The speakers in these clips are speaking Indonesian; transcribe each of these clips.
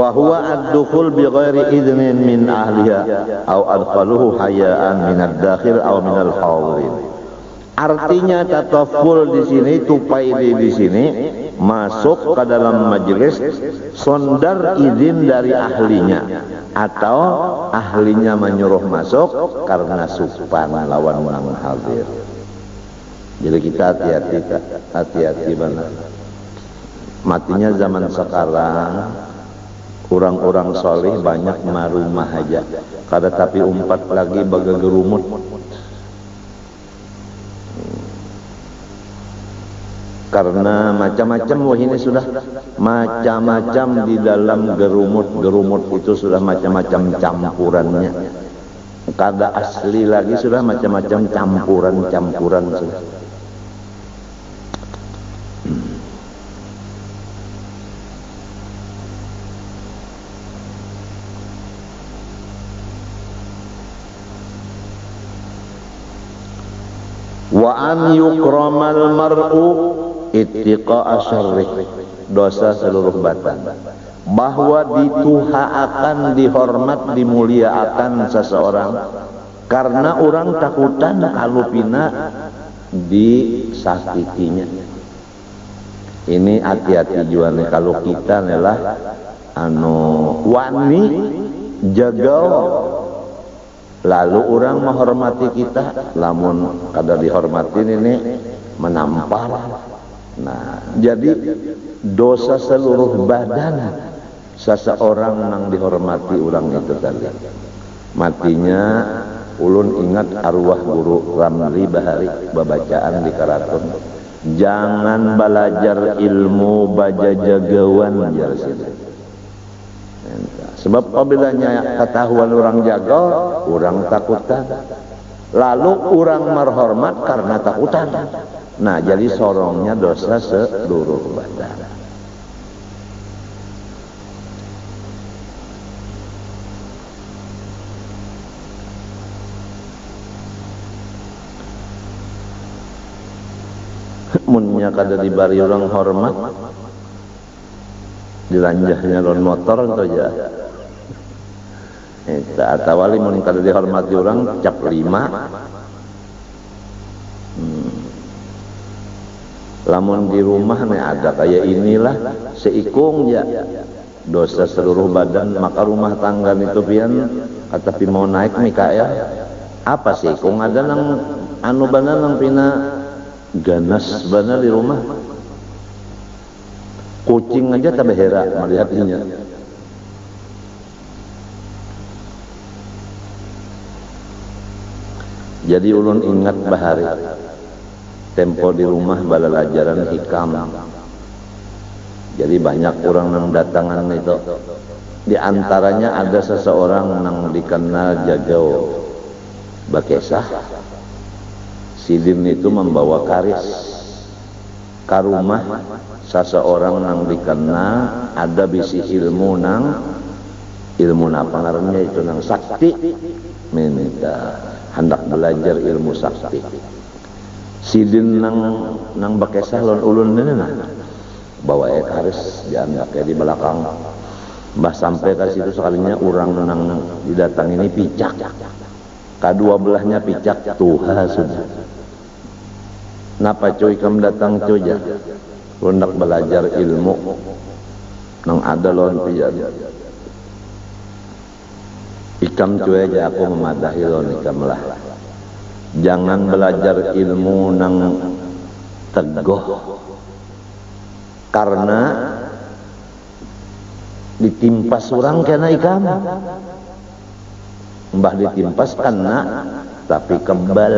wa huwa ad-dukhul bi ghairi idnin min ahliha aw adkhaluhu hayaan min ad-dakhil aw min al-hadirin. Artinya tataful di sini, tupaili di sini masuk ke dalam majelis sondar izin dari ahlinya atau ahlinya menyuruh masuk karena supan lawan orang hadir. Jadi kita hati-hati mana. Matinya zaman sekarang orang-orang soleh banyak marumah aja. Kada tapi umpat lagi baga gerumut. Karena macam-macam, wah ini sudah macam-macam di dalam gerumut itu sudah macam-macam campurannya. Kada asli lagi sudah macam-macam campuran sudah. Wa an yukramal mar'u ittiqa'a syarri, dosa seluruh badan, bahwa dituhaakan, dihormat, dimuliakan seseorang karena orang takutan kalupina disakitinya. Ini hati-hati juga nih, kalau kita adalah wani jaga lalu orang menghormati kita, lamun kada dihormatin ini menampar. Nah, jadi dosa seluruh badan seseorang yang dihormati orang itu tadi. Matinya ulun ingat arwah guru Ramli Bahari babacaan di Karaton. Jangan belajar ilmu baja jagawan jar sini. Sebab apabila ketahuan orang jaga, orang takutan. Lalu orang merhormat karena takutan. Nah, jadi sorongnya dosa seluruh badan. Munnya kada dibari orang hormat, dilanjahnya lon motor itu aja. Atau wali mun kada dihormati orang cap 5. Lamun di rumah nih ada kayak inilah seikung ya dosa seluruh badan, maka rumah tangga itu pian tapi mau naik nih kaya apa sih kung ada nang bana nang pina ganas bana di rumah, kucing aja tak behera melihatnya. Jadi ulun ingat bahari tempo di rumah balalajaran hikam. Jadi banyak orang yang datangan itu. Di antaranya ada seseorang yang dikenal jagau bakesah. Sidin itu membawa karis ke rumah seseorang yang dikenal ada bisi ilmu apa ngarannya itu nang sakti, minta hendak belajar ilmu sakti. Sidin nang bakesah lon ulun ini nah bawa karis diangkat kayak di belakang. Mbah sampai ke situ sekalinya orang nang didatang ini picak, kedua belahnya picak tuha sudah. Napa cuy kamu datang cuy ya? Hendak belajar ilmu nang ada lon pijak. Ikam cuy aja aku memadahi lon ikam lah. Jangan belajar ilmu nang teguh karena ditimpas orang kena ikam. Mbah ditimpas kena tapi kebal,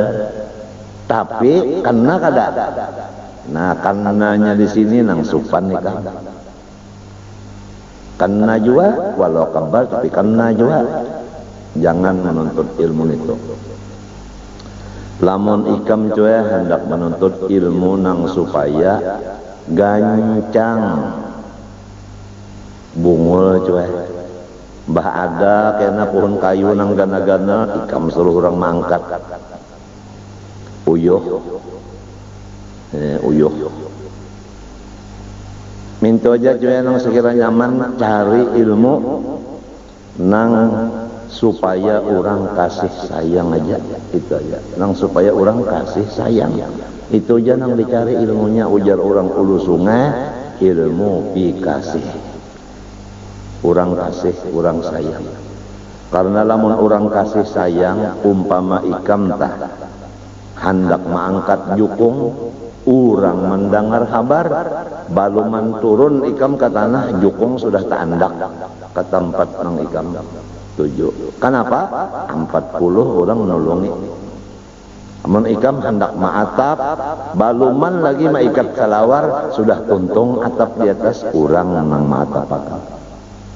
tapi kena kada. Nah, kananya di sini nang supan ikam. Kena juga walau kebal tapi kena juga. Jangan menuntut ilmu itu. Lamun ikam cuy hendak menuntut ilmu nang supaya gancang bungul cuy. Mbah ada kena pohon kayu nang gana-gana ikam suruh orang mangkat. Uyuh. Uyuh. minta aja cuy nang sekiranya nyaman cari ilmu nang supaya orang kasih sayang aja, itu aja nang supaya orang kasih sayang, itu aja nang dicari ilmunya. Ujar orang ulu sungai, ilmu dikasih, orang kasih orang sayang. Karena lamun orang kasih sayang, umpama ikam tah hendak mengangkat jukung, orang mendengar kabar baluman turun ikam ke tanah, jukung sudah tandak ke tempat nang ikam tuju. Kenapa? 40 orang menolongi. Amun ikam hendak maatap, baluman lagi maikat salawar, sudah tuntung atap di atas, orang nang maatap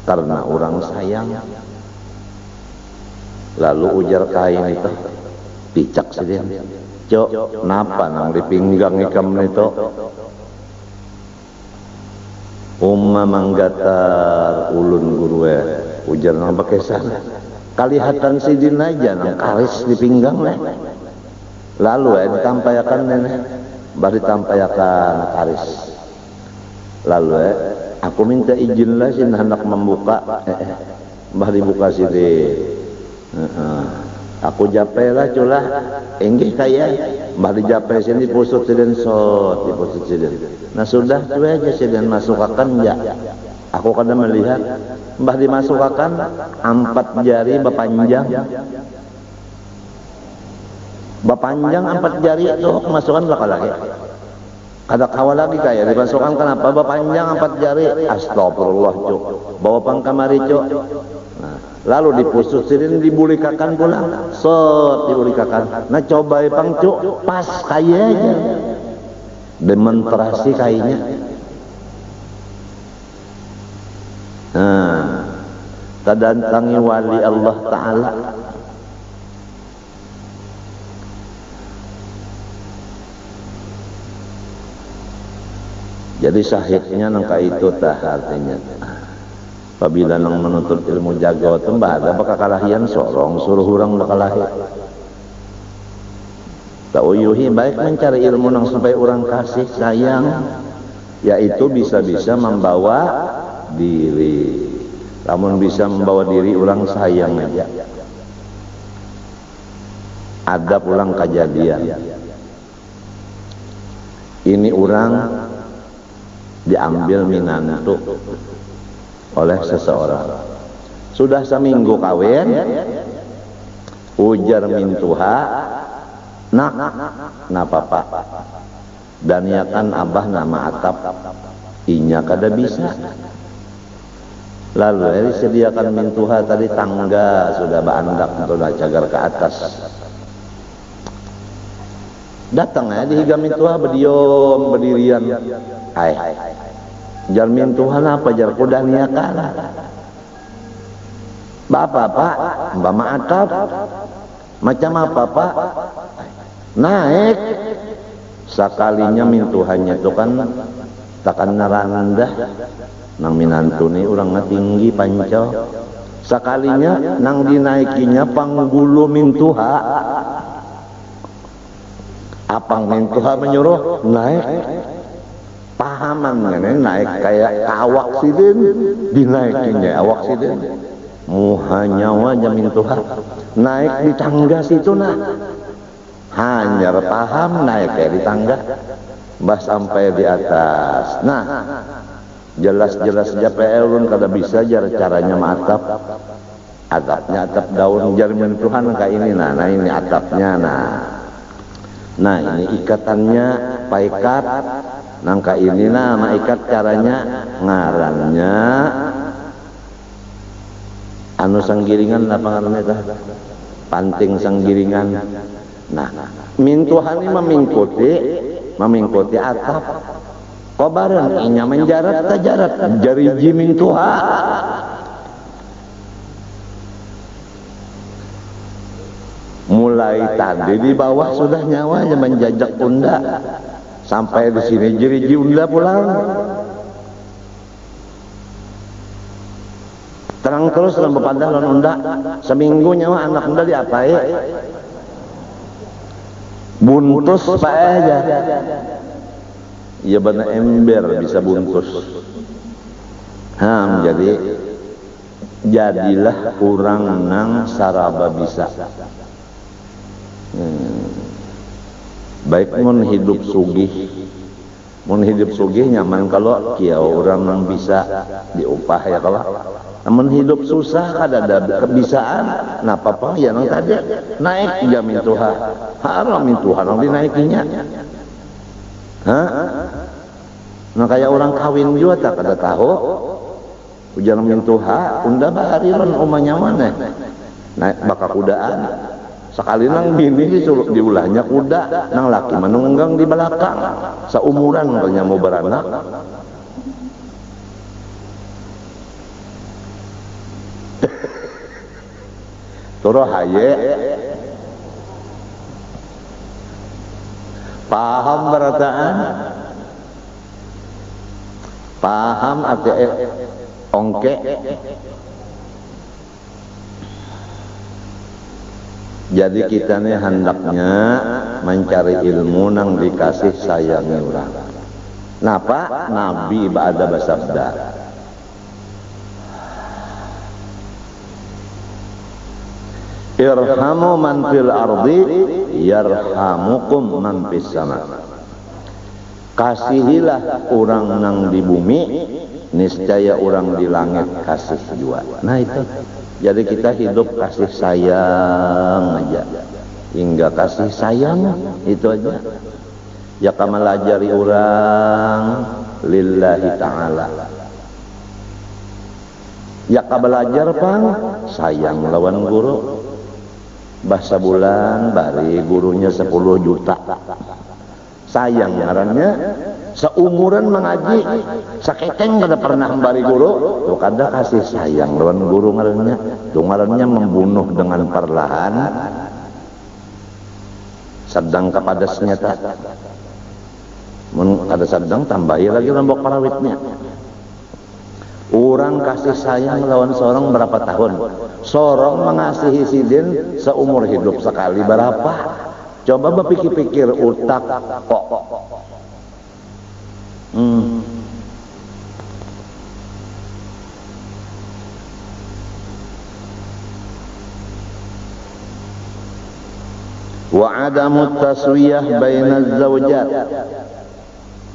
karena orang sayang. Lalu ujar kain itu, picak sedih, cok, napa nang di pinggang ikam itu? Umma manggatar ulun gurue, ujar nang pakai sana. Kalihatan sidin aja nang kalis di pinggang nih. Lalu ditampayakan nenek, baru ditampayakan kalis. Lalu aku minta izin lah sih hendak membuka, baru dibuka sidin. Aku jape lah culah enggih kaya mbah dijape sini pusut sidin sot di pusut sidin. Nah sudah cuy aja sidin masukkan ya. Aku kadang melihat mbah dimasukkan 4 jari bapanjang. Bapanjang 4 jari itu masukkan belakang lagi. Kada kawal lagi kaya dimasukkan kenapa bapanjang 4 jari. Astagfirullah cuk. Bawa pangkamari cuk. Nah, lalu dipusut sidin dibulikakan pulang, set dibulikakan. Nah coba pang cuk, pas kaya aja, demonstrasi kayaknya. Nah, tadantangi wali Allah Ta'ala. Jadi sahihnya nangka itu tah artinya. Apabila nang menuntut ilmu jago itu mbah ada bakal kalahian sorong suruh orang bakalahi. Tauyuhi baik mencari ilmu nang supaya orang kasih sayang, yaitu bisa-bisa membawa diri. Namun bisa membawa diri orang sayang aja. Ada pulang kejadian. Ini orang diambil minantu oleh seseorang. Sudah seminggu kawin, ujar mintuha, nak, papa, dan yakan abah nama atap, inya kada bisa. Lalu disediakan mintuha tadi tangga sudah bandak sudah cagar ke atas. Datang dihiga mintuha berdiam berdirian. Jar mintuhan apa jar kuda niakan. Bapak pak, mbak maatap, macam apa pak? Naik. Sekalinya mintuhannya itu kan takkan narandah. Nang minantu nih orang tinggi panco. Sekalinya nang dinaikinya panggulu mintuha. Apang mintuha menyuruh naik. Pahaman kan naik kayak awak sidin dinaikinya awak sidin muhanyawa jamin Tuhan naik di tangga situ nah hanya paham naik kayak di tangga bah sampai di atas. Nah jelas-jelas aja pelun kada bisa jar caranya matap atapnya atap daun jamin Tuhan kayak ini nah ini atapnya nah ini ikatannya paikat nangka ini nama ikat caranya ngarannya anu sanggiringan apa ngarannya tah panting sanggiringan. Nah mintuhan ini memingkuti atap kobaran inya menjarat tajarat jari mintuha mulai tadi di bawah sudah nyawanya menjajak pundak. Sampai di sini jeri unda pulang. Terang terus dalam bepandah lawan unda. Seminggu nyawa anak unda diapai? Buntus pak aja. Iya benar ember bisa buntus. Jadi jadilah orang nang saraba bisa. Baik mun hidup sugih nyaman kalau kieu orang nang bisa diupah ya kalau. Namun hidup susah kada ada kebisaan, napa apa ya nang tadi naik jamin Tuhan, haram min Tuhan nang dinaikinya. Nah kayak orang kawin juga tak kada tahu, ujar min Tuhan, unda bahariran umanya mana, naik baka kudaan. Sekali nang bini disuruh diulahnya kuda, nang laki menunggang di belakang, seumuran katanya mau beranak. Toro haye paham berataan, paham arti ongke. Jadi kita nih hendaknya mencari ilmu nang dikasih sayangi orang. Napa Nabi ba'da bersabda, irhamu man fil ardi yarhamukum man fis sama. Kasihilah orang nang di bumi, niscaya orang di langit kasih jua. Nah itu. Jadi kita hidup kasih sayang aja. Hingga kasih sayang itu aja. Ya kamalajari orang lillahi ta'ala. Ya kabelajar pang sayang lawan guru. Bahasa bulan bari gurunya 10 juta. Sayang ngarannya seumuran mengaji saketeng kada pernah bari guru tuh kada kasih sayang lawan guru ngarannya. Tuh ngarannya membunuh dengan perlahan sedang kepada senyata. Mun kada sedang tambahi lagi lombok parawitnya. Orang kasih sayang lawan seorang berapa tahun? Seorang mengasihi sidin seumur hidup sekali berapa? Coba berpikir-pikir utak kok. Wa adamu taswiyah bainaz zawjat.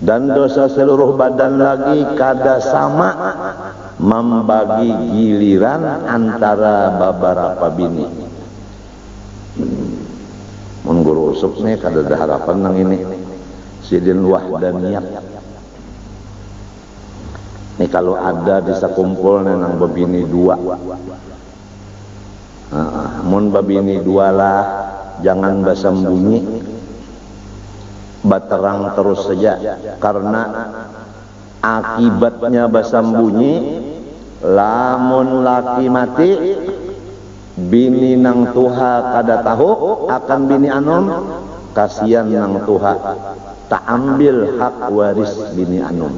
Dan dosa seluruh badan lagi kada sama membagi giliran antara beberapa bini. Mun guru usuk nih kada ada harapan nang ini sidin wahdaniyah. Nih kalau ada bisa kumpul nang babini dua. Mun babini dua lah jangan basambunyi. Baterang terus saja karena akibatnya basambunyi lamun laki mati bini nang tuha kada tahu akan bini anom kasihan nang tuha tak ambil hak waris bini anom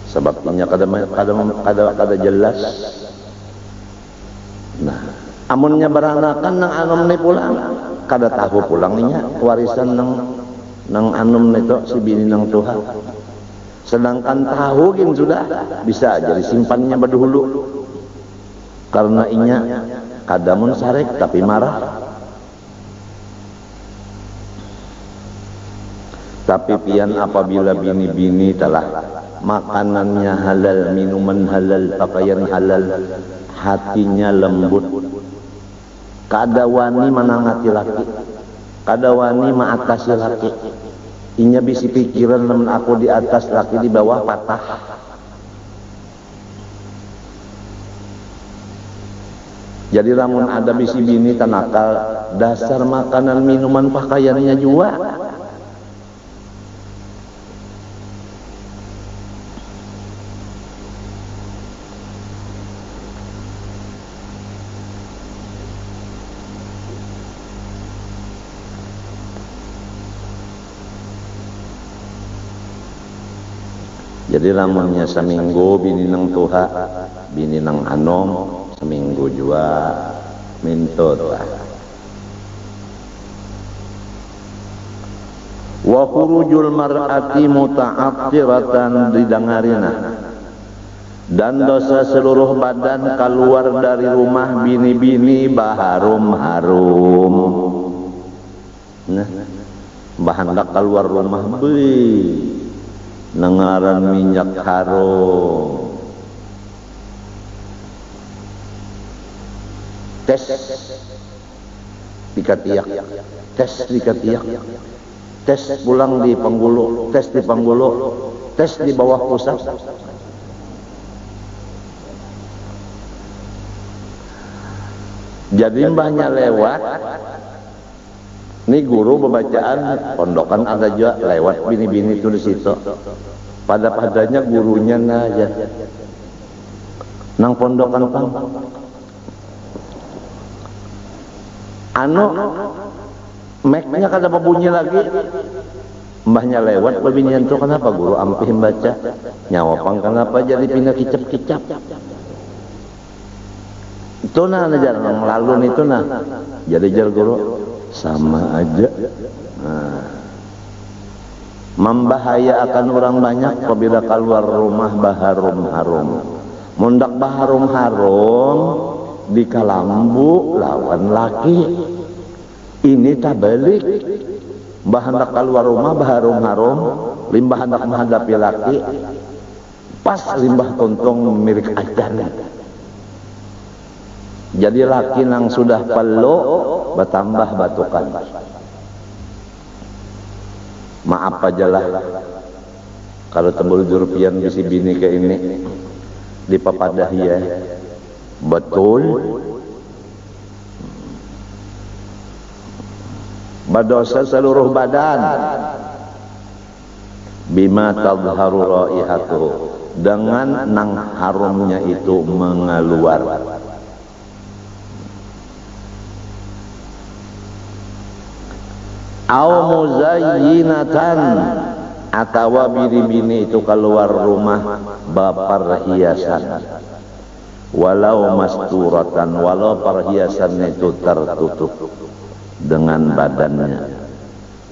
sebabnya kada jelas. Nah amunnya beranakan nang anom ni pulang kada tahu pulangnya warisan nang anum itu si bini nang Tuhan. Sedangkan tahu gin sudah bisa jadi simpannya berdahulu karena inya kadamun sarek tapi marah. Tapi pian apabila bini-bini telah makanannya halal, minuman halal, pakaian halal, hatinya lembut. Kada wani manangati laki, kada wani maatasi laki. Inya bisi pikiran lamun aku di atas laki di bawah patah. Jadi lamun ada bisi bini tanakal dasar makanan minuman pakaiannya juga. Jadi lamunnya seminggu bini nang tuha, bini nang anom, seminggu juga mintut lah. Wa khurujul mar'ati muta'attiratan didangarina, dan dosa seluruh badan keluar dari rumah bini-bini baharum-harum. Nah, bahandak keluar rumah beuy nengaran minyak harum. Tes dikatiak, tes dikatiak, tes pulang di Panggulu, tes di Panggulu, tes di bawah pusat. Jadi mbahnya lewat, ini guru pembacaan pondokan ada juga lewat bini-bini itu di situ. Pada-padanya gurunya aja nang pondokan pang. Mic-nya kada bunyi lagi. Mbahnya lewat pebinian itu, kenapa guru ampih baca? Nyawa pang kenapa jadi pindah kicap-kicap? Itu nah jarang lalu itu nah. Jadi jar guru sama aja. Nah, membahayakan orang banyak apabila keluar rumah baharum-harum. Mundak baharum-harum di kalambu lawan laki. Ini tak balik. Bahandak keluar rumah baharum-harum, limbah hendak menghadapi laki. Pas limbah tuntung milik ajan. Jadi laki nang sudah peluk bertambah batukan. Maaf aja lah kalau tembul jurupian bisi bini ke ini dipapadah ya. Betul berdosa seluruh badan bima tadharu raihatuhu, dengan nang harumnya itu mengeluar. Au muzayyinatan, atawa bini-bini itu keluar rumah baper hiasan, walau masturatan, walau perhiasannya itu tertutup dengan badannya,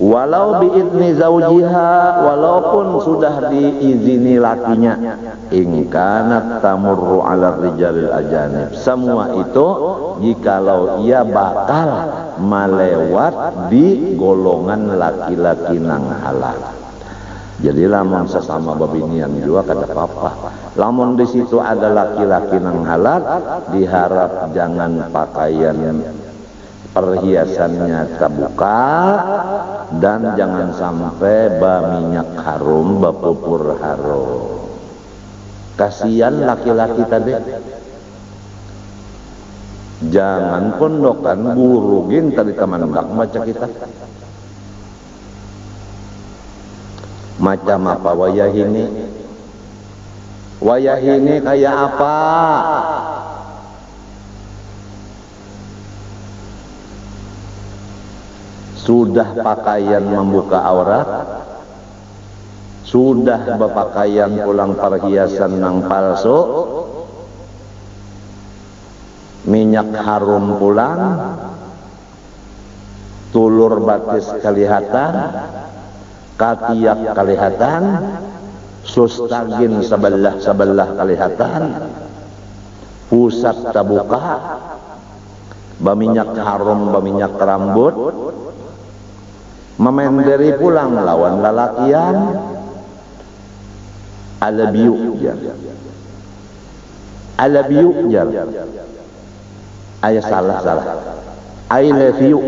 walau biidni zaujiha, walaupun sudah diizini lakinya, in kanat tamurru ala rijalil ajanib, semua itu jikalau ia bakal melewat di golongan laki-laki nang halal. Jadi lamun sesama babinian juga kada apa-apa. Lamun di situ ada laki-laki nang halal, diharap jangan pakaian perhiasannya terbuka, dan jangan sampai minyak harum, pupur harum. Kasihan laki-laki tadi. Jangan pondokan guru gin tadi teman baca kita. Macam apa wayah ini? Wayah ini kayak apa? Sudah pakaian membuka aurat, sudah berpakaian pulang perhiasan nang palsu, minyak harum pulang, tulur batis kelihatan, katiak kelihatan, sustagin sebelah kelihatan, pusat terbuka, berminyak harum, berminyak rambut, memenderi pulang lawan lalakian, alabiuk jar, alabiuk jar, ayah salah, I love you,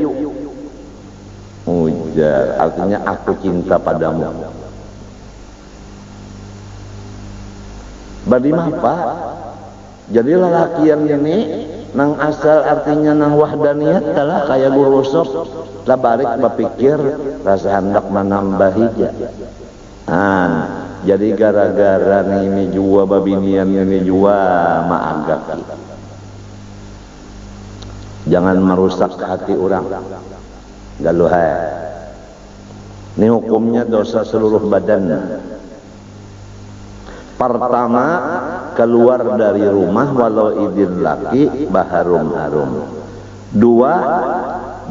ujar, artinya aku cinta padamu. Bagaimana Pak? Jadi lalakian ini nang asal artinya nang wahdaniyat telah kayak guru usop labarik berpikir rasa hendak menambah hija. Jadi gara-gara ini jua babinian ini jua maagak. Jangan merusak hati orang. Galuhai. Ini hukumnya dosa seluruh badan. Pertama, keluar dari rumah walau idin laki baharum-harum. Dua,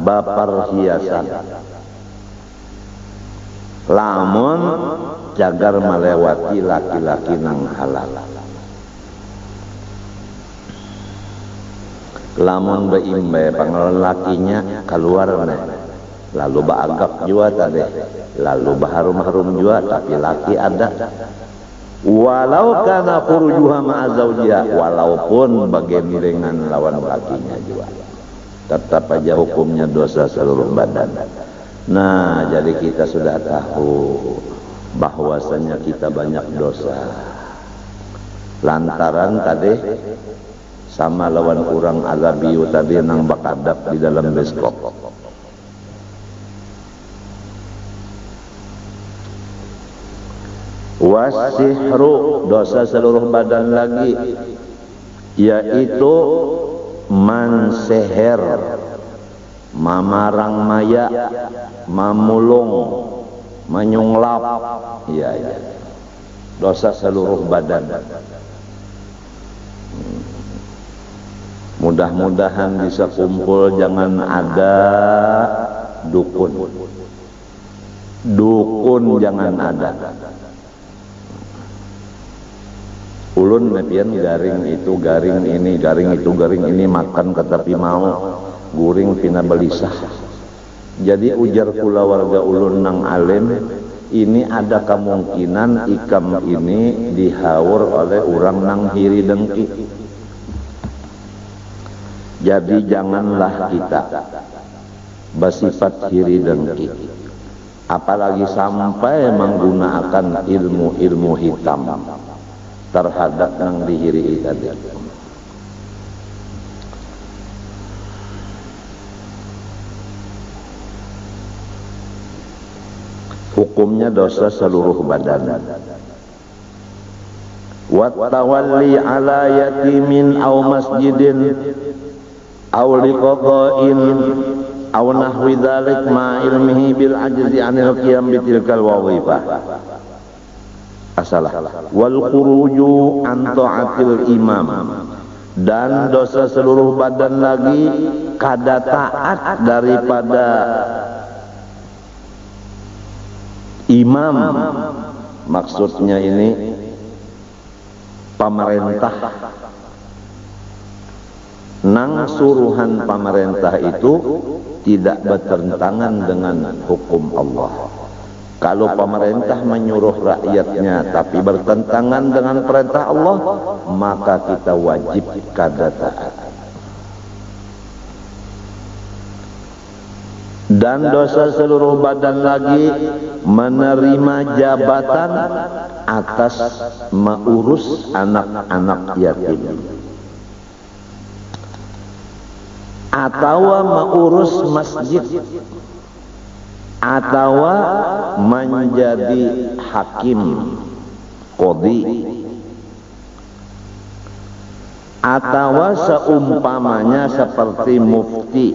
baper hiasan. lamun jagar melewati laki-laki nang halal. Lamun beimbe pangalan lakinya keluar nih, lalu baagap jua tadi, lalu baharum-harum jua, tapi laki ada. Walau kana khurujuha ma'a zawjiha, walaupun bagendengan lawan lakinya jua, tetap aja hukumnya dosa seluruh badan. Nah, jadi kita sudah tahu bahwasanya kita banyak dosa lantaran tadi sama lawan orang Arabiu tadi nang bakadap di dalam beskop. Wasihru, dosa seluruh badan lagi, yaitu manseher, mamarang maya, mamulung, menyunglap, iya, dosa seluruh badan. Mudah-mudahan bisa kumpul, jangan ada dukun. Dukun jangan ada. Ulun nepian garing itu, garing ini, garing itu, garing ini, makan tetapi mau guring pina belisah. Jadi ujar kula warga ulun nang alim, ini ada kemungkinan ikam ini dihaur oleh orang nang hiri dengki. Jadi janganlah kita bersifat hiri dengki, apalagi sampai menggunakan ilmu-ilmu hitam terhadap yang dihiri tadi. Hukumnya dosa seluruh badan. Wa tawalli ala yatimin aw masjidin aw liqada'in aw nahwi dzalik ma ilmihi bil ajzi anil qiyam bi tilkal wadhifah. Asalah wal khuruju an ta'atil imam, dan dosa seluruh badan lagi kada taat daripada imam. Maksudnya ini pemerintah. Nang suruhan pemerintah itu tidak bertentangan dengan hukum Allah. Kalau pemerintah menyuruh rakyatnya tapi bertentangan dengan perintah Allah, maka kita wajib kada taat. Dan dosa seluruh badan lagi menerima jabatan atas mengurus anak-anak yatim, atau mengurus masjid, atau menjadi hakim, qadhi, atau seumpamanya seperti mufti,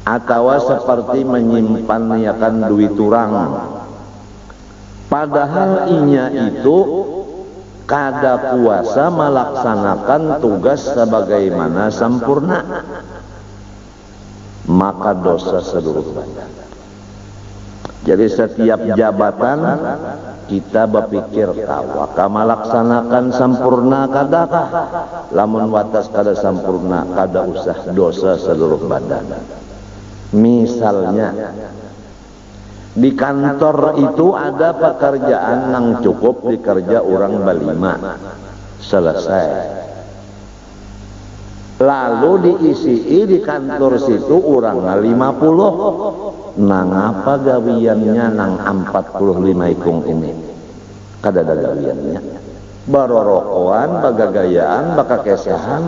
atau seperti menyimpan niakan duit orang. Padahal inya itu kada kuasa melaksanakan tugas sebagaimana sempurna, maka dosa seluruh badan. Jadi setiap jabatan kita berpikir kawaka melaksanakan sempurna kadakah, lamun watas kada sempurna kada usah dosa seluruh badan. Misalnya di kantor itu ada pekerjaan yang cukup dikerja orang berlima, selesai. Lalu diisi di kantor situ orang 50. Nang apa gawiannya nang 45 ikung ini? Kada ada gawiannya. Barorokoan, bagagayaan, bakakesahan,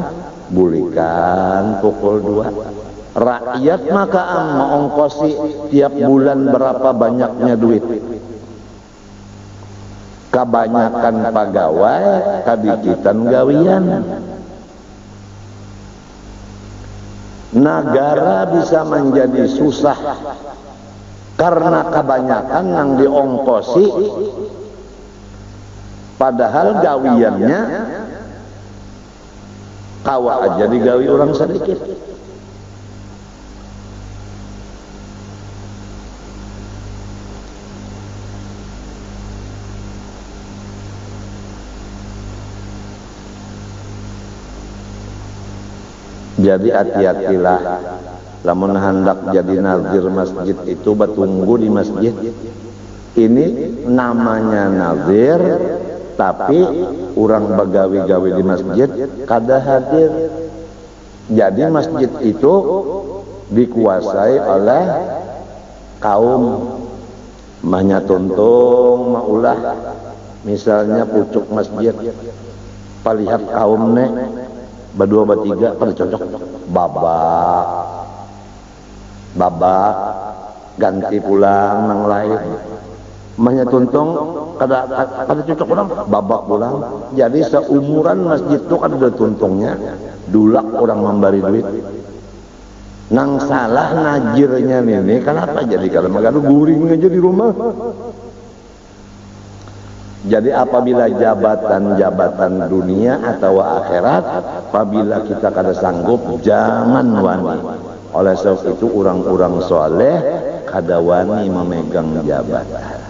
bulikan pukul 2. Rakyat maka mengongkosi tiap bulan berapa banyaknya duit. Kebanyakan pegawai, kadikitan gawian. Negara bisa menjadi susah karena kebanyakan yang diongkosi, padahal gawiannya kawa aja digawi orang sedikit. Jadi hati-hatilah lamun hendak jadi nazir masjid itu batunggu di masjid. Ini namanya nazir, tapi orang bagawi-gawi di masjid kada hadir. Jadi masjid itu dikuasai oleh kaum mahnya tuntung maulah, misalnya pucuk masjid palihat kaum ne berdua bertiga pada cocok babak ganti pulang nang lain mahnya tuntung kada cocok orang babak pulang. Jadi seumuran masjid itu kan ada tuntungnya dulak orang memberi duit. Nang salah najirnya ini kenapa jadi kalau magadu guring aja di rumah. Jadi apabila jabatan dunia atau akhirat, apabila kita kada sanggup jangan wani. Oleh sebab itu orang-orang soleh kada wani memegang jabatan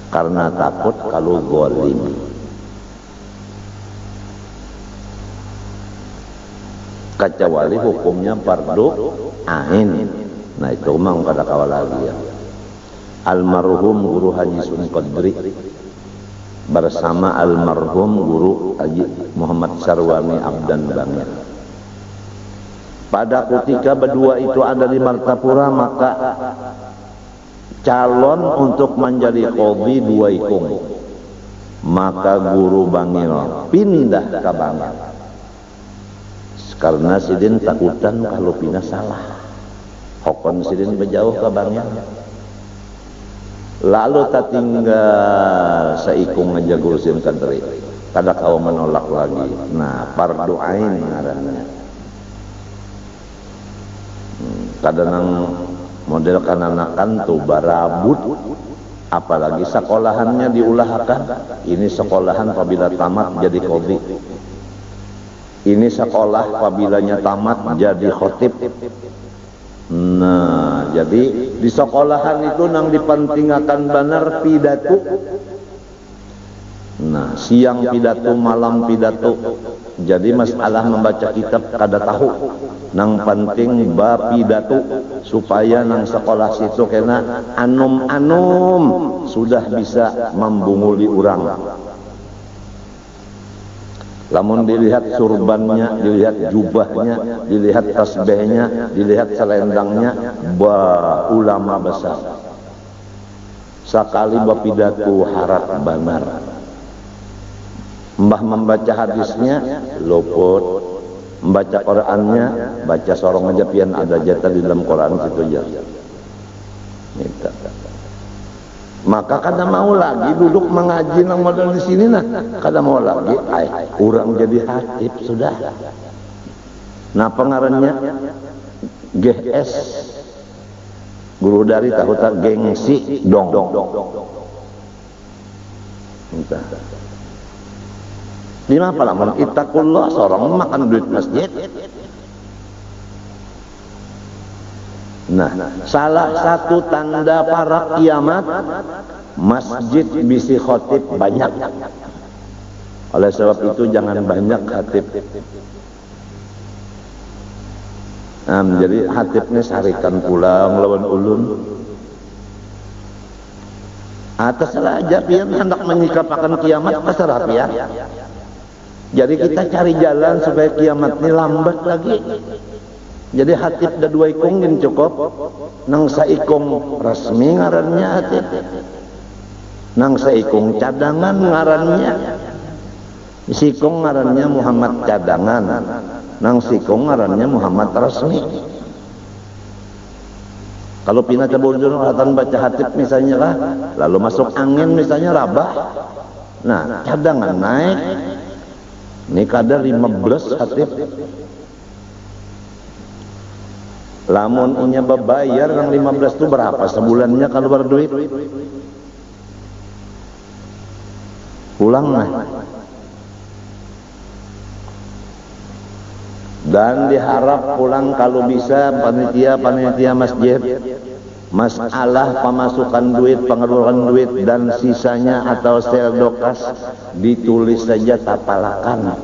karena takut kalau zalim. Kecuali hukumnya fardu ain. Nah itu memang kada kawal lagi ya. Almarhum Guru Haji Sun Qadri bersama almarhum Guru Haji Muhammad Sarwani Abdan Bangir. Pada ketika berdua itu ada di Martapura, maka calon untuk menjadi qadhi dua ikung. Maka Guru Bangir pindah ke Bangir. Karena sidin takutan kalau pindah salah. Hokon sidin berjauh ke Bangir. Lalu tak tinggal seikung aja Guru Sin Qadri. Kada kau menolak lagi. Nah, fardu ain ngarannya. Kadang model kananakan tuh barabut, apalagi sekolahannya diulahkan. Ini sekolahan apabila tamat jadi qadhi. Ini sekolah apabila tamat jadi khotib. Nah, jadi di sekolahan itu nang dipentingkan benar pidato. Nah, siang pidato, malam pidato. Jadi masalah membaca kitab kada tahu. Nang penting ba pidato supaya nang sekolah situ kena anum-anum sudah bisa membunguli orang. Lamun dilihat surbannya, dilihat jubahnya, dilihat tasbihnya, dilihat selendangnya, ulama besar. Sekali bapidato harap benar. Mbah membaca hadisnya luput, membaca Qurannya baca sorong aja pian ada jatah di dalam Quran situ aja. Minta. Maka kada mau lagi duduk mengaji nang model di sini nah, kada mau lagi kurang jadi hatib sudah. Nah pengarannya GS Guru dari tahu tak gengsi dong. Entah. Lima palaman ittaqullah sorong makan duit masjid. Nah, salah satu tanda para kiamat masjid bisi khotib banyak. Oleh sebab itu jangan banyak khatib. Jadi khatibnya sarikan pulang lawan ulun. Atas saja pian hendak menyikapakan kiamat pasrah pian. Jadi kita cari jalan supaya kiamat ini lambat lagi. Jadi hatib ada dua ikung yang cukup. Nang saikung resmi ngarannya hatib. Nang saikung cadangan ngarannya. Sikung ngarannya Muhammad cadangan. Nang sikung ngarannya Muhammad resmi. Kalau pindah cabul-cabul hatan baca hatib misalnya lah, lalu masuk angin misalnya rabah. Nah, cadangan naik. Ini kadar 15 hatib. Lamun inya bebayar yang 15 itu berapa sebulannya kalau berduit? Pulang lah. Dan diharap pulang kalau bisa panitia masjid masalah pemasukan duit, pengeluaran duit dan sisanya atau seldokas ditulis saja tapalakan.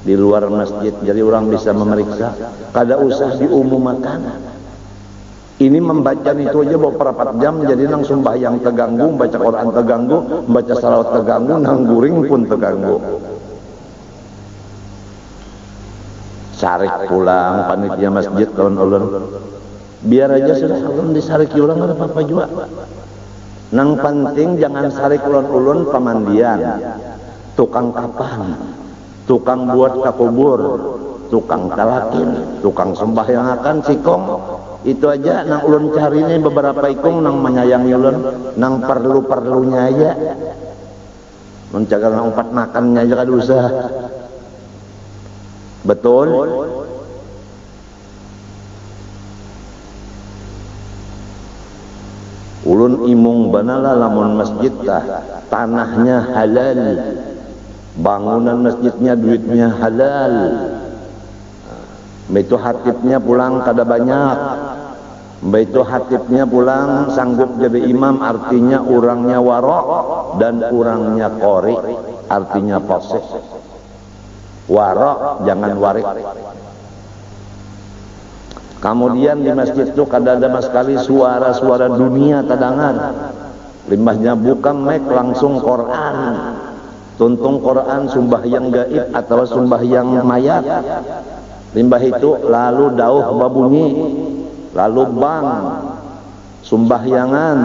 di luar masjid, jadi orang bisa memeriksa, kada usah diumumkan. Ini membaca itu aja beberapa jam, jadi nang sembahyang terganggu, baca Quran terganggu, baca salawat terganggu, nang guring pun terganggu. Sarik pulang panitia masjid kawan ulun, biar aja sudah ulun disarik ulang, ada apa-apa juga. Nang penting jangan sarik ulun-ulun pemandian, tukang kapan, tukang buat kakubur, tukang talakin, tukang sembahyang akan sikong. Itu aja nang ulun cari ini beberapa ikung nang menyayangi ulun, nang perlu-perlunya aja. Menjaga nang umpat makannya aja kada usah. Betul? Ulun imung banala lamun masjid tanahnya halal, bangunan masjidnya duitnya halal. Itu hatibnya pulang kada banyak, itu hatibnya pulang sanggup jadi imam, artinya orangnya warok dan orangnya qori, artinya fasih. Warok jangan warik. Kemudian di masjid itu kada ada sama sekali suara-suara dunia tadangan. Limbahnya bukan mic, langsung Quran. Tuntung Quran sembahyang gaib atau sembahyang mayat. Limbah itu lalu dauh babunyi, lalu bang sumbahyangan,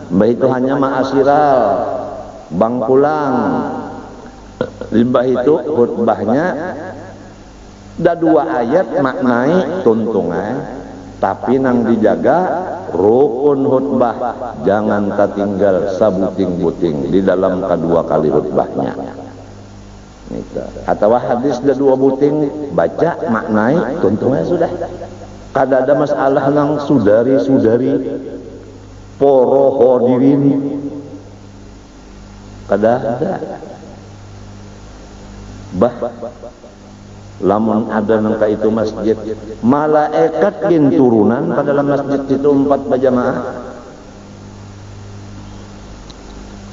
limbah itu hanya ma'asyiral, bang pulang. Limbah itu khutbahnya ada 2 ayat maknai tuntungan, tapi nang dijaga rukun khutbah, jangan tertinggal sabuting-buting di dalam kedua kali khutbahnya. Atau hadis ada 2 buting, baca maknai tuntungan sudah. Kada ada masalah nang sudari-sudari poro hadirin, kada ada. Lamun ada nangka itu masjid, malaikat gin turunan pada dalam masjid itu 4 berjamaah.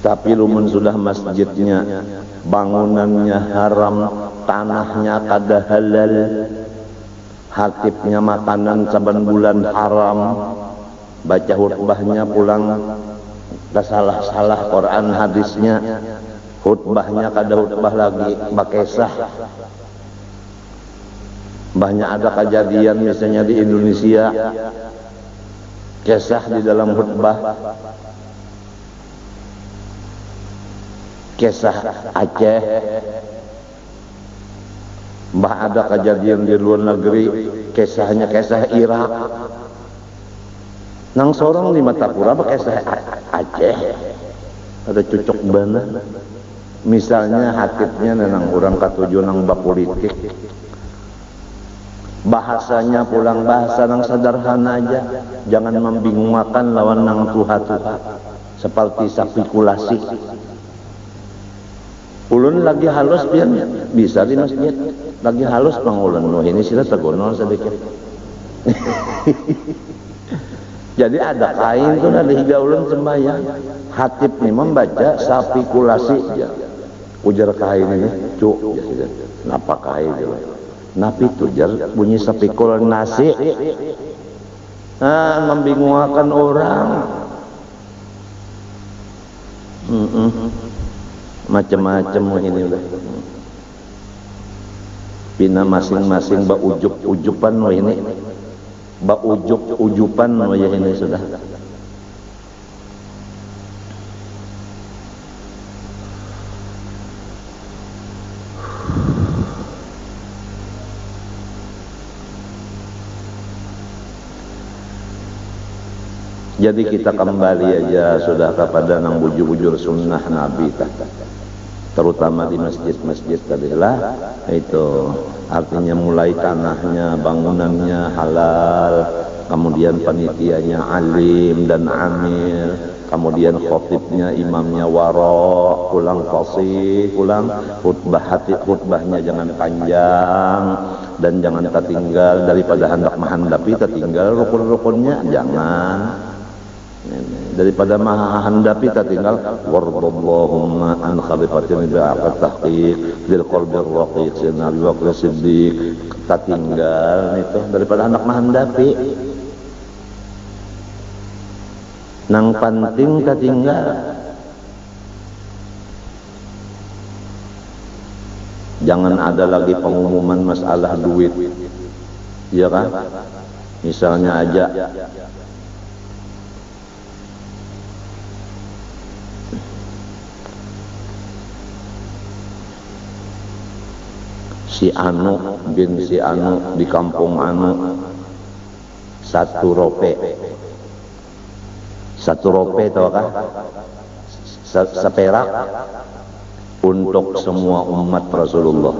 Tapi lumun sudah masjidnya, bangunannya haram, tanahnya kada halal, hatibnya makanan saban bulan haram, baca khutbahnya pulang salah-salah Quran hadisnya, khutbahnya kada khutbah lagi, bakesah. Banyak ada kejadian misalnya di Indonesia, kisah di dalam khutbah, kisah Aceh, mbah ada kejadian di luar negeri, kisahnya kisah Irak. Nang sorong di Matapura kisah Aceh, ada cucuk bana. Misalnya hatibnya nang orang katujuh nang bapolitik, bahasanya pulang bahasa nang sederhana aja, jangan membingungkan lawan nang tuha-tuha seperti spekulasi. Ulun lagi halus biar bisa di masjid, lagi halus bang ulun, oh ini sila tergonol sedikit. Jadi ada kain tuh dari higa ulun sembahyang, hatib nih membaca spekulasi aja, ujar kain ini, cuk, napa kain itu? Napi tujar bunyi sepikul nasi, membingungkan orang, macam-macam ini udah. Pina masing-masing ba ujup-ujupan ini, ba ujup-ujupan ini sudah. Jadi kita kembali aja sudah kepada nang bujur-bujur sunnah Nabi, terutama di masjid-masjid tadilah itu, artinya mulai tanahnya, bangunannya halal, kemudian panitianya alim dan amil, kemudian khotibnya, imamnya warok, pulang fasih, pulang khutbahnya jangan panjang dan jangan tertinggal daripada hendak menghandapi tertinggal rukun-rukunnya jangan. daripada menghendapi tak tinggal wardallahumma an khalifatin bi'aqat tahqiq dil qalbir raqiq sayyidina Abu Bakar Siddiq tak tinggal itu daripada hendak menghendapi nang penting tak tinggal. Jangan ada lagi pengumuman masalah duit, ya kan? Misalnya aja si Anu bin si Anu di kampung Anu 1 rope tau kah? Seperak untuk semua umat Rasulullah.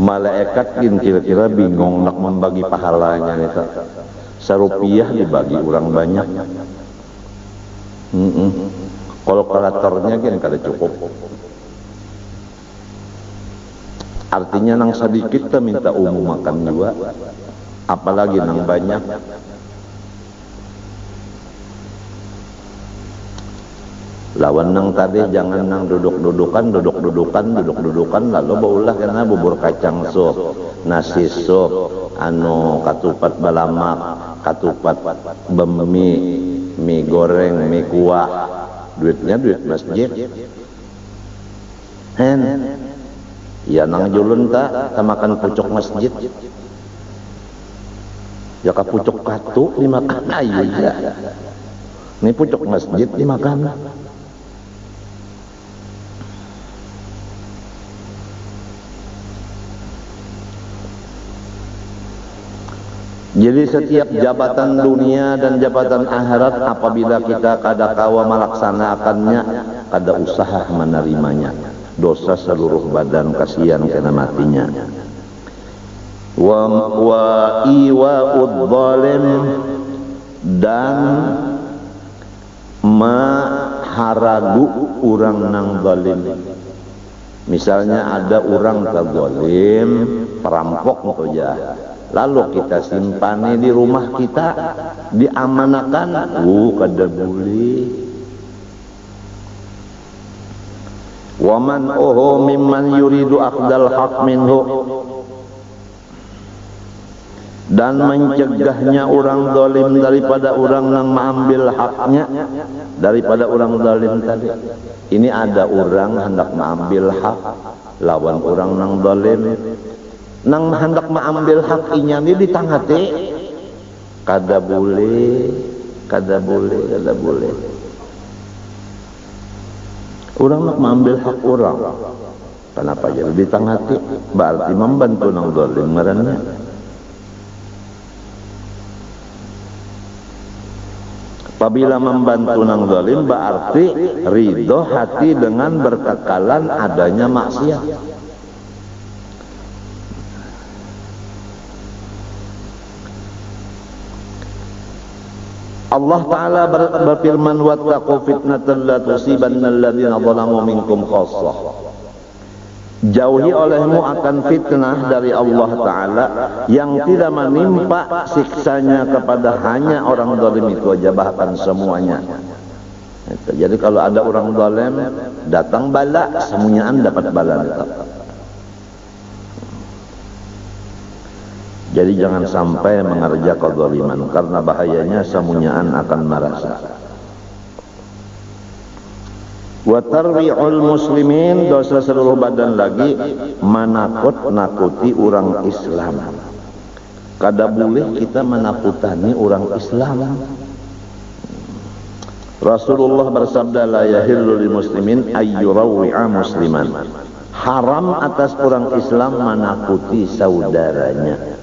Malaikat kira-kira bingung nak membagi pahalanya itu. Serupiah dibagi orang banyak. Kalkulatornya kan kada cukup. Artinya nang sedikit kita minta umum makan juga, apalagi nang banyak. Lawan nang tadi jangan nang duduk-dudukan lalu baulah karena bubur kacang sup, nasi sup, katupat balamak, katupat bemi, mie goreng, mie kuah, duitnya duit masjid. Ya nang julun tak makan pucuk masjid. Ya ka pucuk katu dimakan ayo ya. Ini pucuk masjid dimakan. Jadi setiap jabatan dunia dan jabatan akhirat apabila kita kada kawa melaksanakannya, kada usaha menerimanya, dosa seluruh badan, kasihan kena matinya. Wa iwa'ud zalim, dan maharagu orang nang zalim. Misalnya ada orang terzalim, perampok saja, lalu kita simpani di rumah kita, diamanakan, kada boleh. Waman mimman yuridu akhdal haq minhu, dan mencegahnya orang zalim daripada orang yang mengambil haknya daripada orang zalim tadi. Ini ada orang hendak mengambil hak lawan orang yang zalim, nang hendak mengambil hak inya ni ditangati, kada boleh. Orang nak mengambil hak orang, kenapa jadi ditangati? Berarti membantu nang zalim ngarannya. Apabila membantu nang zalim berarti ridho hati dengan berkekalan adanya maksiat. Allah Ta'ala berfirman, wattaqu fitnatan la tusibanna alladziina zalamu minkum khassah. Jauhi olehmu akan fitnah dari Allah Ta'ala yang tidak menimpa siksanya kepada hanya orang zalim itu aja, bahkan semuanya. Jadi kalau ada orang zalim datang bala, semuanya dapat bala itu. Jadi jangan sampai mengerja kezaliman, karena bahayanya semuanya akan merasa. Wa tarwi'ul muslimin, dosa seluruh badan lagi menakut-nakuti orang Islam. Kada boleh kita menakutani orang Islam. Rasulullah bersabda, la yahillu lil muslimin ayyurawi'a musliman. Haram atas orang Islam menakuti saudaranya.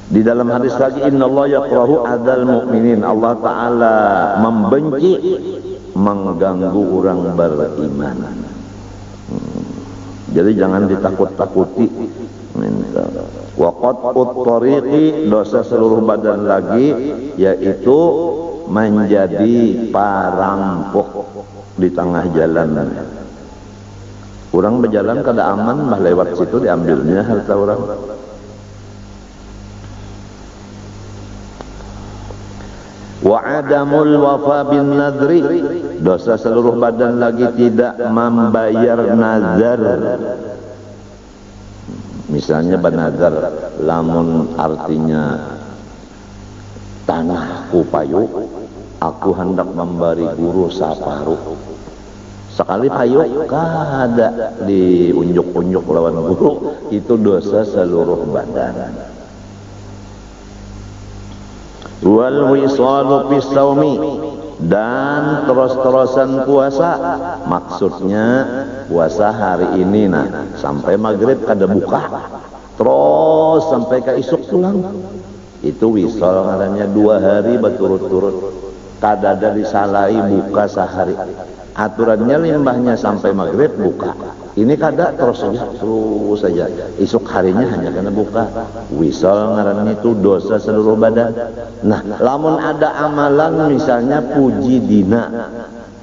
Di dalam hadis lagi, innallaha yakrahu adzal mu'minin, Allah Ta'ala membenci mengganggu orang beriman. Jadi jangan ditakut-takuti. Wa qat'ut tariqi, dosa seluruh badan lagi, yaitu menjadi perampok di tengah jalan. Orang berjalan kada aman, bah lewat situ diambilnya harta orang. Wa adamul wafa bin nadri, dosa seluruh badan lagi tidak membayar nazar. Misalnya bernazar, lamun artinya tanahku payu, aku hendak memberi guru saparuh. Sekali payu kada diunjuk-unjuk lawan guru, itu dosa seluruh badan. Wal wisalu fis saumi, dan terus-terusan puasa, maksudnya puasa hari ini sampai maghrib kada buka, terus sampai ke isuk pulang, itu wisal ngarannya 2 hari berturut-turut, kada ada disalahi buka sehari. Aturannya limbahnya sampai maghrib buka, ini kada terus saja isuk harinya hanya kena buka. Wisal ngarannya itu dosa seluruh badan. Nah, lamun ada amalan misalnya puji dina,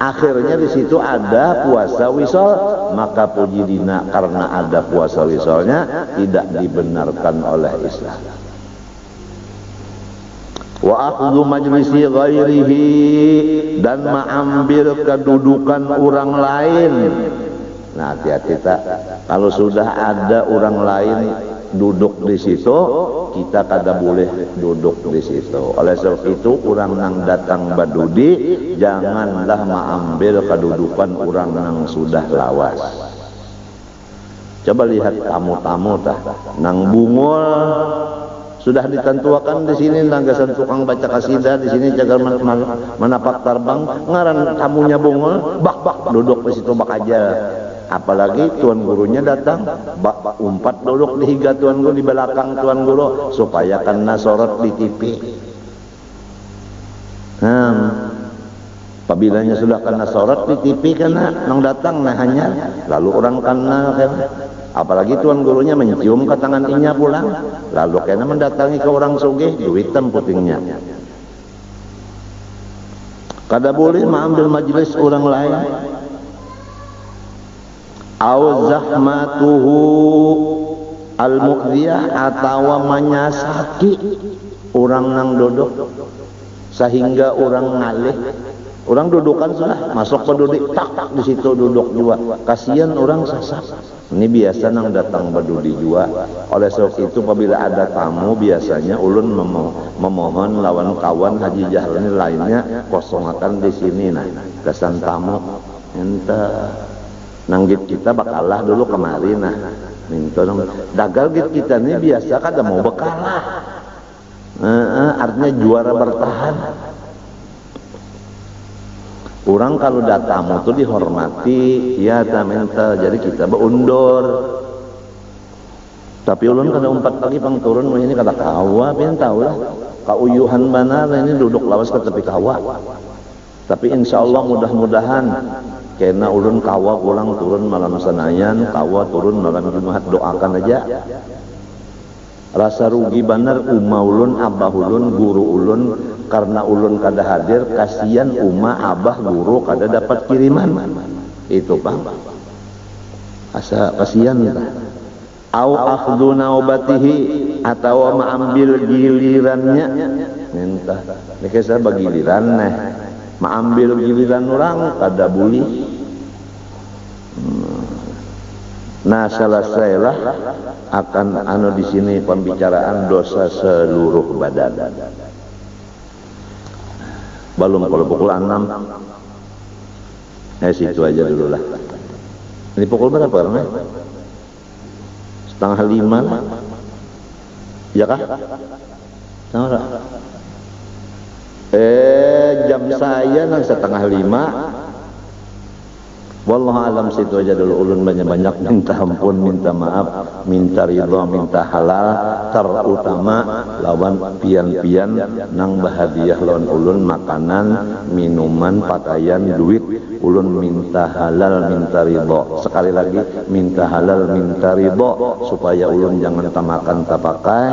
akhirnya di situ ada puasa wisal, maka puji dina karena ada puasa wisalnya tidak dibenarkan oleh Islam. Wa akhdhu majlisi ghairihi, dan mengambil kedudukan orang lain. Nah, hati-hati tak, kalau sudah ada orang lain duduk di situ, kita kada boleh duduk di situ. Oleh sebab itu, orang yang datang badudi janganlah mengambil kedudukan orang yang sudah lawas. Coba lihat tamu-tamu tah, nang bungul sudah ditentuakan di sini nanggasan tukang baca kasidah, di sini jaga menapak terbang, ngaran tamunya bungul, bak duduk di situ bak aja. Apalagi tuan gurunya datang, bak umpat duduk di higa tuan guru, di belakang tuan guru, supaya kena sorot di TV. Apabila sudah kena sorot di TV, kena nang datang hanya lalu orang kena apalagi tuan gurunya mencium ke tangan inya pulang, lalu kena mendatangi ke orang sugih, duit temputingnya. Kada boleh mengambil majlis orang lain. Au zahmatuhu al-muqdiyah, atau menyasaki orang nang duduk sehingga orang ngalih. Orang dudukan sudah masuk ke duduk, tak di situ duduk juga. Kasihan orang sasak. Ini biasa nang datang berdudi juga. Oleh sebab itu, apabila ada tamu, biasanya ulun memohon lawan kawan Haji Jahlani lainnya kosongakan di sini kesan tamu. Ente nanggit kita bakalah dulu kemari minta dagal git kita ini biasa kada mau bakalah. Artinya juara bertahan. Orang kalau datang itu dihormati, ya minta, jadi kita berundur. Tapi ulun kada umpat lagi pang turun, ini kata kawa, pian tahu lah. Kauyuhan benar ini duduk lawas ke tepi kawa. Tapi insya Allah mudah-mudahan, karena ulun kawa pulang turun malam Senayan, kawa turun malam Jumat, doakan aja. Rasa rugi benar umma ulun, abah ulun, guru ulun, karena ulun kada hadir, kasihan umma, abah, guru kada dapat kiriman. Itu Bang. Asa kasihan kita. Au akhdhu naubatihi, atau mengambil gilirannya. Minta. Ini kisah bagiliran mengambil giliran orang kada boleh. Nah, selesailah akan di sini pembicaraan dosa seluruh badan. Belum kalau pukul 6. Situ aja dulu lah. Ini pukul berapa nih? 4:30 lah. Ya kah? Tahu jam saya nang 4:30. Wallahu alam, situ aja dulu. Ulun banyak-banyak minta ampun, minta maaf, minta ridha, minta halal, terutama lawan pian-pian nang bahadiah lawan ulun makanan, minuman, pakaian, duit. Ulun minta halal, minta ridha. Sekali lagi minta halal, minta ridha, supaya ulun jangan tamakan tapakai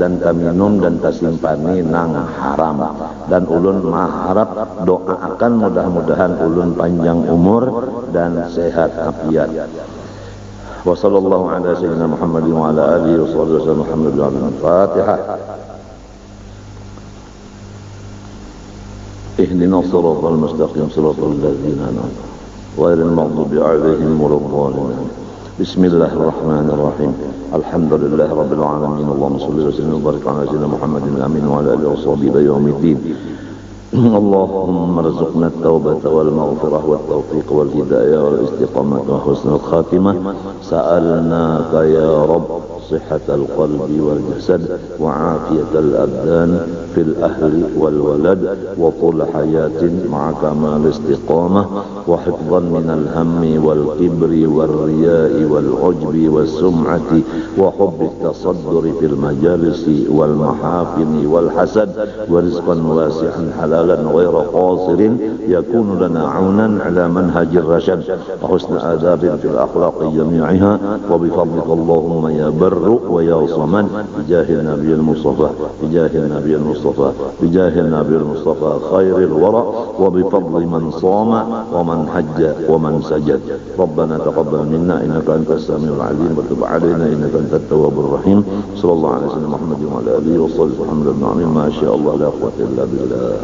dan taminum dan tasimpani nang haram. Dan ulun mengharap doakan mudah-mudahan ulun panjang umur dan sehat afiat. Wa sallallahu ala sayyidina Muhammadin wa ala alihi wa sahbihi Muhammadin. Al-Fatihah. اهدنا الصراط المستقيم صراط الذين أنعمت غير المغضوب عليهم ولا الضالين. بسم الله الرحمن الرحيم. الحمد لله رب العالمين. اللهم صل وسلم وبارك على سيدنا محمد الأمين وعلى آله وصحبه إلى يوم الدين. اللهم ارزقنا التوبة والمغفرة والتوفيق والهداية والاستقامة وحسن الخاتمة. سألناك يا رب صحة القلب والجسد وعافية الأبدان في الأهل والولد وطول حياة مع كمال استقامة وحفظا من الهم والكبر والرياء والعجب والسمعة وحب التصدر في المجالس والمحافل والحسد ورزقا واسعا حلالا غير قاصر يكون لنا عونا على منهج الرشد وحسن آداب في الأخلاق جميعها وبفضلك اللهم يا بر ويا صمد بجاه النبي المصطفى بجاه النبي المصطفى بجاه النبي المصطفى خير الورى وبفضل من صام ومن حج ومن سجد. ربنا تقبل منا إنك أنت السميع العليم وتب علينا إنك أنت التواب الرحيم. صلى الله عليه وسلم محمد وعلى آله وصحبه وسلم. ما شاء الله لا قوة إلا بالله.